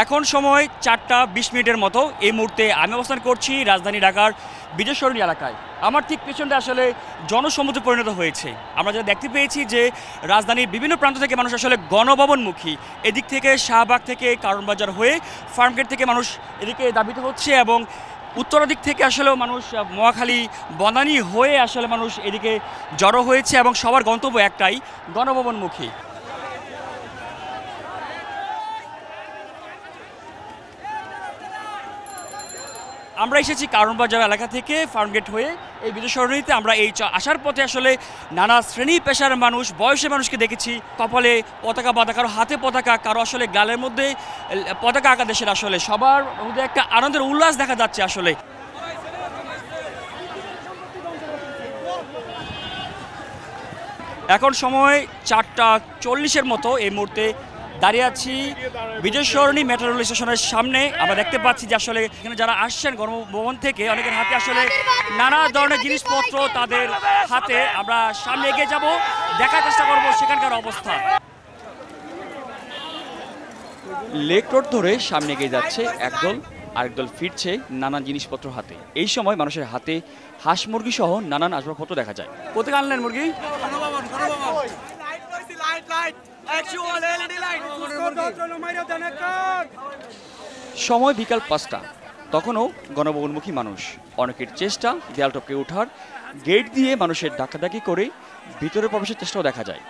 এখন সময় 4টা 20 মিনিটের মতো। এই মুহূর্তে আমি অবস্থান করছি রাজধানী ঢাকার বিজয় সরণি এলাকায়। আমার ঠিক পেছনটা আসলে জনসমুদ্রে পরিণত হয়েছে। আমরা যা দেখতে পেয়েছি যে রাজধানীর বিভিন্ন প্রান্ত থেকে মানুষ আসলে গণভবনমুখী। এদিক থেকে শাহবাগ থেকে কারণ বাজার হয়ে ফার্মগেট থেকে মানুষ এদিকে দাবিত হচ্ছে এবং উত্তর দিক থেকে আসলেও মানুষ মহাখালী বনানী হয়ে আসলে মানুষ এদিকে জড়ো হয়েছে এবং সবার গন্তব্য একটাই, গণভবনমুখী। আমরা এসেছি কারণ বাজার এলাকা থেকে ফার্মগেট হয়ে এই বিজয় সরণিতে। আমরা এই আসার পথে আসলে নানা শ্রেণী পেশার মানুষ, বয়সের মানুষকে দেখেছি কপালে পতাকা বাঁধা, কারো হাতে পতাকা, কারো আসলে গালের মধ্যে পতাকা আঁকা দেশের। আসলে সবার মধ্যে একটা আনন্দের উল্লাস দেখা যাচ্ছে আসলে। এখন সময় 4টা 40-এর মতো। এই মুহূর্তে দাঁড়িয়ে আছি বিজয় সরণি মেট্রো রেল স্টেশনের সামনে। আমরা দেখতে পাচ্ছি যে আসলে এখানে যারা আসছেন গণভবন থেকে, অনেকের হাতে আসলে নানা ধরনের জিনিসপত্র তাদের হাতে। আমরা সামনে এগিয়ে যাব, দেখার চেষ্টা করব সেখানকার অবস্থা। লেক রোড ধরে সামনে এগিয়ে যাচ্ছে একদল, আরেকদল ফিরছে নানান জিনিসপত্র হাতে। এই সময় মানুষের হাতে হাঁস মুরগি সহ নানান আসবাবপত্র দেখা যায়। কোথায় আনলেন মুরগি? সময় বিকাল 5টা। তখনও গণভবনমুখী মানুষ। অনেকের চেষ্টা দেয়াল টপকে ওঠার, গেট দিয়ে মানুষের ধাক্কাধাক্কি করে ভিতরে প্রবেশের চেষ্টাও দেখা যায়।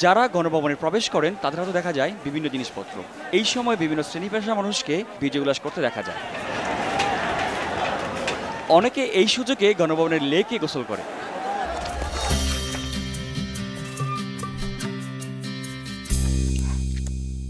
যারা গণভবনে প্রবেশ করেন তাদের হাতে দেখা যায় বিভিন্ন জিনিসপত্র। এই সময় বিভিন্ন শ্রেণী পেশার মানুষকে বিজয় উল্লাস করতে দেখা যায়। অনেকে এই সুযোগে গণভবনের লেকে গোসল করে।